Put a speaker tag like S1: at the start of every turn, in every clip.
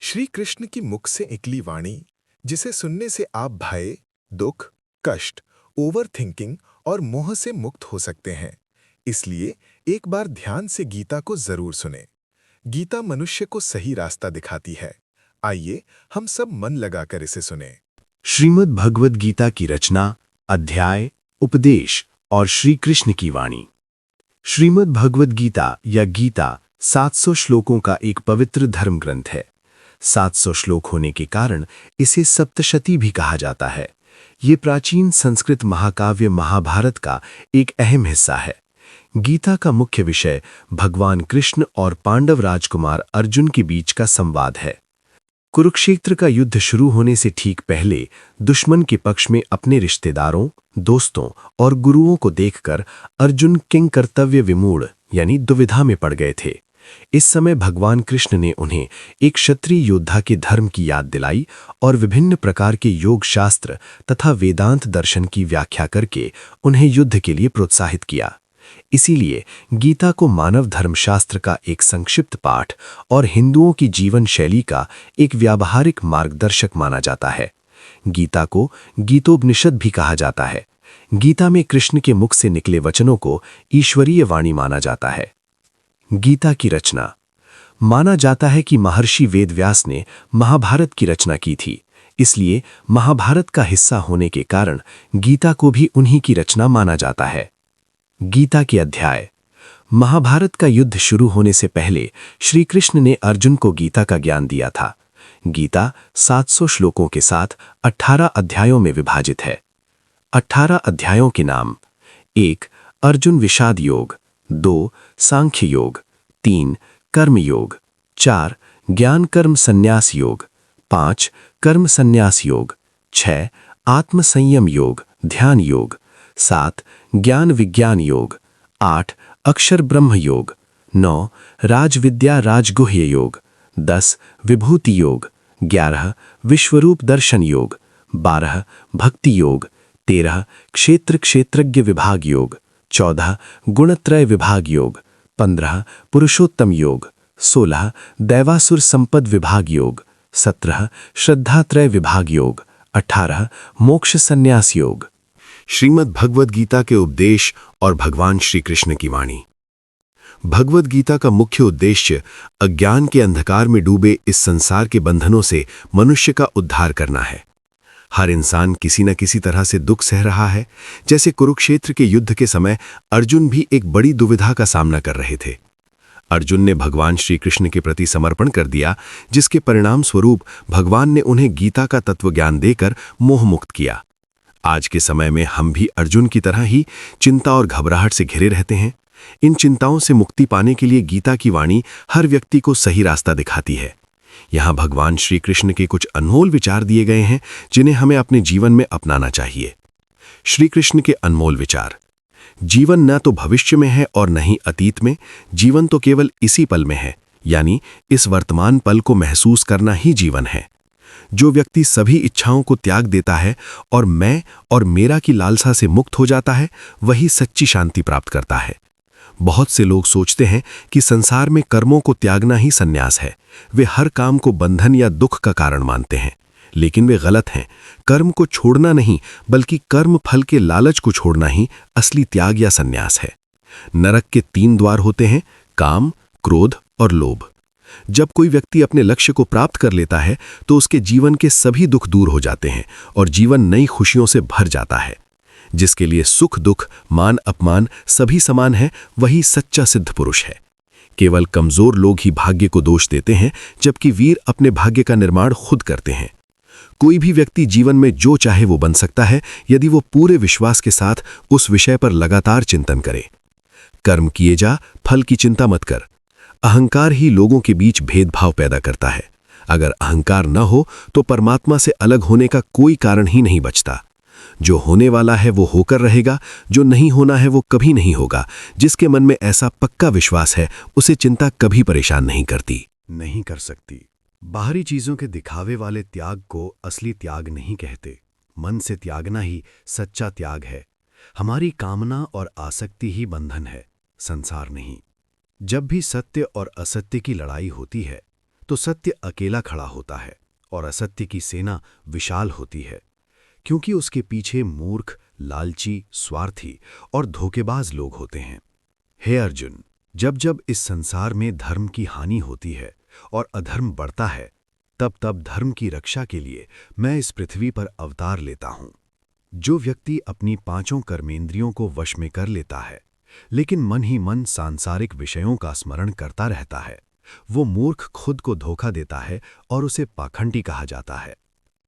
S1: श्री कृष्ण की मुख से निकली वाणी, जिसे सुनने से आप भय, दुख, कष्ट, ओवर थिंकिंग और मोह से मुक्त हो सकते हैं। इसलिए एक बार ध्यान से गीता को जरूर सुने। गीता मनुष्य को सही रास्ता दिखाती है। आइए हम सब मन लगाकर इसे सुने।
S2: श्रीमद् भगवद गीता की रचना, अध्याय, उपदेश और श्री कृष्ण की वाणी। श्रीमद् भगवद गीता या गीता 700 श्लोकों का एक पवित्र धर्म ग्रंथ है। 700 श्लोक होने के कारण इसे सप्तशती भी कहा जाता है। ये प्राचीन संस्कृत महाकाव्य महाभारत का एक अहम हिस्सा है। गीता का मुख्य विषय भगवान कृष्ण और पांडव राजकुमार अर्जुन के बीच का संवाद है। कुरुक्षेत्र का युद्ध शुरू होने से ठीक पहले दुश्मन के पक्ष में अपने रिश्तेदारों, दोस्तों और गुरुओं को देखकर अर्जुन किंग कर्तव्य विमूढ़ यानी दुविधा में पड़ गए थे। इस समय भगवान कृष्ण ने उन्हें एक क्षत्रिय योद्धा के धर्म की याद दिलाई और विभिन्न प्रकार के योग शास्त्र तथा वेदांत दर्शन की व्याख्या करके उन्हें युद्ध के लिए प्रोत्साहित किया। इसीलिए गीता को मानव धर्मशास्त्र का एक संक्षिप्त पाठ और हिंदुओं की जीवन शैली का एक व्यावहारिक मार्गदर्शक माना जाता है। गीता को गीतोपनिषद भी कहा जाता है। गीता में कृष्ण के मुख से निकले वचनों को ईश्वरीय वाणी माना जाता है। गीता की रचना। माना जाता है कि महर्षि वेदव्यास ने महाभारत की रचना की थी, इसलिए महाभारत का हिस्सा होने के कारण गीता को भी उन्हीं की रचना माना जाता है। गीता के अध्याय। महाभारत का युद्ध शुरू होने से पहले श्री कृष्ण ने अर्जुन को गीता का ज्ञान दिया था। गीता 700 श्लोकों के साथ 18 अध्यायों में विभाजित है। 18 अध्यायों के नाम: 1. अर्जुन विषाद योग, 2. सांख्य योग, 3. कर्म योग, 4. ज्ञान कर्म संन्यास योग, 5. कर्म संन्यास योग, 6. आत्म संयम योग ध्यान योग, 7. ज्ञान विज्ञान योग, 8. अक्षर ब्रह्म योग, 9. राजविद्या राजगुह्य योग, 10. विभूति योग, 11. विश्वरूप दर्शन योग, 12. भक्ति योग, 13. क्षेत्र क्षेत्रज्ञ विभाग योग, 14. गुणत्रय विभाग योग, 15. पुरुषोत्तम योग, 16. दैवासुर संपद विभाग योग, 17. श्रद्धात्रय विभाग योग, 18. मोक्ष संन्यास योग। श्रीमद् भगवद गीता के उपदेश और भगवान श्री कृष्ण की वाणी। भगवद गीता का मुख्य उद्देश्य अज्ञान के अंधकार में डूबे इस संसार के बंधनों से मनुष्य का उद्धार करना है। हर इंसान किसी न किसी तरह से दुख सह रहा है। जैसे कुरुक्षेत्र के युद्ध के समय अर्जुन भी एक बड़ी दुविधा का सामना कर रहे थे। अर्जुन ने भगवान श्री कृष्ण के प्रति समर्पण कर दिया, जिसके परिणाम स्वरूप भगवान ने उन्हें गीता का तत्वज्ञान देकर मोह मुक्त किया। आज के समय में हम भी अर्जुन की तरह ही चिंता और घबराहट से घिरे रहते हैं। इन चिंताओं से मुक्ति पाने के लिए गीता की वाणी हर व्यक्ति को सही रास्ता दिखाती है। यहाँ भगवान श्री कृष्ण के कुछ अनमोल विचार दिए गए हैं, जिन्हें हमें अपने जीवन में अपनाना चाहिए। श्री कृष्ण के अनमोल विचार। जीवन न तो भविष्य में है और न ही अतीत में, जीवन तो केवल इसी पल में है, यानी इस वर्तमान पल को महसूस करना ही जीवन है। जो व्यक्ति सभी इच्छाओं को त्याग देता है और मैं और मेरा की लालसा से मुक्त हो जाता है, वही सच्ची शांति प्राप्त करता है। बहुत से लोग सोचते हैं कि संसार में कर्मों को त्यागना ही संन्यास है। वे हर काम को बंधन या दुख का कारण मानते हैं, लेकिन वे गलत हैं। कर्म को छोड़ना नहीं, बल्कि कर्म फल के लालच को छोड़ना ही असली त्याग या संन्यास है। नरक के 3 द्वार होते हैं: काम, क्रोध और लोभ। जब कोई व्यक्ति अपने लक्ष्य को प्राप्त कर लेता है तो उसके जीवन के सभी दुख दूर हो जाते हैं और जीवन नई खुशियों से भर जाता है। जिसके लिए सुख दुख मान अपमान सभी समान है, वही सच्चा सिद्ध पुरुष है। केवल कमजोर लोग ही भाग्य को दोष देते हैं, जबकि वीर अपने भाग्य का निर्माण खुद करते हैं। कोई भी व्यक्ति जीवन में जो चाहे वो बन सकता है, यदि वो पूरे विश्वास के साथ उस विषय पर लगातार चिंतन करे। कर्म किए जा, फल की चिंता मत कर। अहंकार ही लोगों के बीच भेदभाव पैदा करता है। अगर अहंकार न हो तो परमात्मा से अलग होने का कोई कारण ही नहीं बचता। जो होने वाला है वो होकर रहेगा, जो नहीं होना है वो कभी नहीं होगा। जिसके मन में ऐसा पक्का विश्वास है, उसे चिंता कभी परेशान नहीं करती, नहीं कर सकती। बाहरी चीजों के दिखावे वाले त्याग को असली त्याग नहीं कहते। मन से त्यागना ही सच्चा त्याग है। हमारी कामना और आसक्ति ही बंधन है, संसार नहीं। जब भी सत्य और असत्य की लड़ाई होती है, तो सत्य अकेला खड़ा होता है और असत्य की सेना विशाल होती है, क्योंकि उसके पीछे मूर्ख, लालची, स्वार्थी और धोखेबाज लोग होते हैं। हे अर्जुन, जब जब इस संसार में धर्म की हानि होती है और अधर्म बढ़ता है, तब तब धर्म की रक्षा के लिए मैं इस पृथ्वी पर अवतार लेता हूं। जो व्यक्ति अपनी पांचों कर्मेंद्रियों को वश में कर लेता है, लेकिन मन ही मन सांसारिक विषयों का स्मरण करता रहता है, वो मूर्ख खुद को धोखा देता है और उसे पाखंडी कहा जाता है।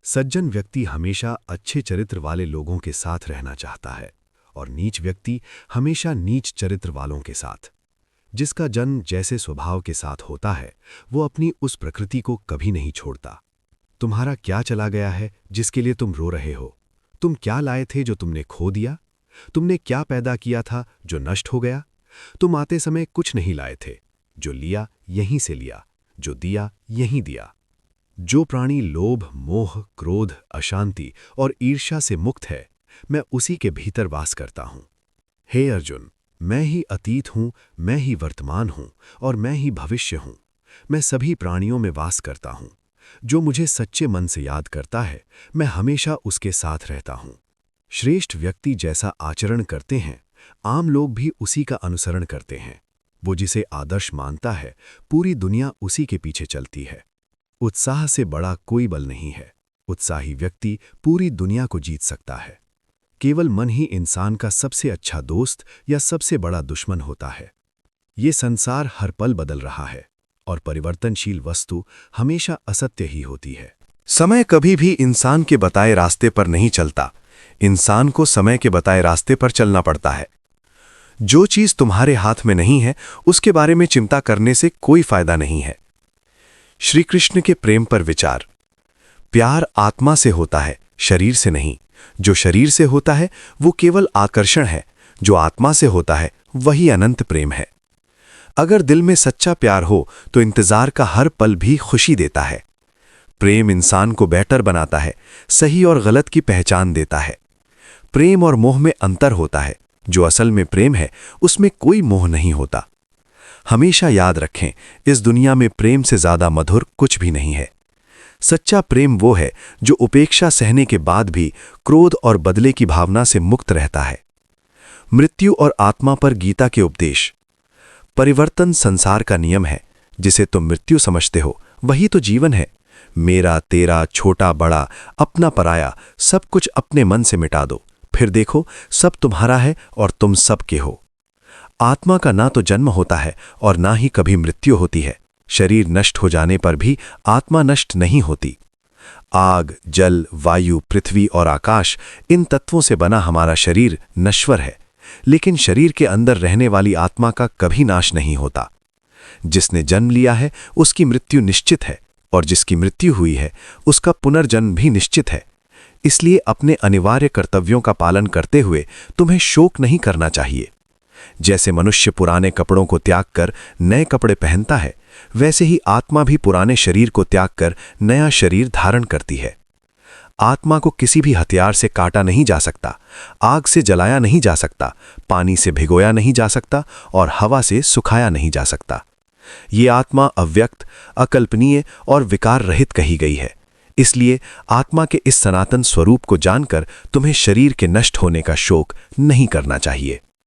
S2: सज्जन व्यक्ति हमेशा अच्छे चरित्र वाले लोगों के साथ रहना चाहता है और नीच व्यक्ति हमेशा नीच चरित्र वालों के साथ। जिसका जन्म जैसे स्वभाव के साथ होता है, वो अपनी उस प्रकृति को कभी नहीं छोड़ता। तुम्हारा क्या चला गया है जिसके लिए तुम रो रहे हो? तुम क्या लाए थे जो तुमने खो दिया? तुमने क्या पैदा किया था जो नष्ट हो गया? तुम आते समय कुछ नहीं लाए थे, जो लिया यहीं से लिया, जो दिया यहीं दिया। जो प्राणी लोभ, मोह, क्रोध, अशांति और ईर्ष्या से मुक्त है, मैं उसी के भीतर वास करता हूं। हे अर्जुन, मैं ही अतीत हूं, मैं ही वर्तमान हूं और मैं ही भविष्य हूं। मैं सभी प्राणियों में वास करता हूं। जो मुझे सच्चे मन से याद करता है, मैं हमेशा उसके साथ रहता हूं। श्रेष्ठ व्यक्ति जैसा आचरण करते हैं, आम लोग भी उसी का अनुसरण करते हैं। वो जिसे आदर्श मानता है, पूरी दुनिया उसी के पीछे चलती है। उत्साह से बड़ा कोई बल नहीं है। उत्साही व्यक्ति पूरी दुनिया को जीत सकता है। केवल मन ही इंसान का सबसे अच्छा दोस्त या सबसे बड़ा दुश्मन होता है। ये संसार हर पल बदल रहा है और परिवर्तनशील वस्तु हमेशा असत्य ही होती है।
S3: समय कभी भी इंसान के बताए रास्ते पर नहीं चलता। इंसान को समय के बताए रास्ते पर चलना पड़ता है। जो चीज तुम्हारे हाथ में नहीं है, उसके बारे में चिंता करने से कोई फायदा नहीं है। श्री कृष्ण के प्रेम पर विचार। प्यार आत्मा से होता है, शरीर से नहीं। जो शरीर से होता है वो केवल आकर्षण है, जो आत्मा से होता है वही अनंत प्रेम है। अगर दिल में सच्चा प्यार हो तो इंतजार का हर पल भी खुशी देता है। प्रेम इंसान को बेहतर बनाता है, सही और गलत की पहचान देता है। प्रेम और मोह में अंतर होता है। जो असल में प्रेम है, उसमें कोई मोह नहीं होता। हमेशा याद रखें, इस दुनिया में प्रेम से ज्यादा मधुर कुछ भी नहीं है। सच्चा प्रेम वो है जो उपेक्षा सहने के बाद भी क्रोध और बदले की भावना से मुक्त रहता है। मृत्यु और आत्मा पर गीता के उपदेश। परिवर्तन संसार का नियम है। जिसे तुम मृत्यु समझते हो वही तो जीवन है। मेरा, तेरा, छोटा, बड़ा, अपना, पराया, सब कुछ अपने मन से मिटा दो, फिर देखो सब तुम्हारा है और तुम सबके हो। आत्मा का ना तो जन्म होता है और ना ही कभी मृत्यु होती है। शरीर नष्ट हो जाने पर भी आत्मा नष्ट नहीं होती। आग, जल, वायु, पृथ्वी और आकाश, इन तत्वों से बना हमारा शरीर नश्वर है, लेकिन शरीर के अंदर रहने वाली आत्मा का कभी नाश नहीं होता। जिसने जन्म लिया है उसकी मृत्यु निश्चित है और जिसकी मृत्यु हुई है उसका पुनर्जन्म भी निश्चित है। इसलिए अपने अनिवार्य कर्तव्यों का पालन करते हुए तुम्हें शोक नहीं करना चाहिए। जैसे मनुष्य पुराने कपड़ों को त्याग कर नए कपड़े पहनता है, वैसे ही आत्मा भी पुराने शरीर को त्याग कर नया शरीर धारण करती है। आत्मा को किसी भी हथियार से काटा नहीं जा सकता, आग से जलाया नहीं जा सकता, पानी से भिगोया नहीं जा सकता और हवा से सुखाया नहीं जा सकता। ये आत्मा अव्यक्त, अकल्पनीय और विकार रहित कही गई है। इसलिए आत्मा के इस सनातन स्वरूप को जानकर तुम्हें शरीर के नष्ट होने का शोक नहीं करना चाहिए।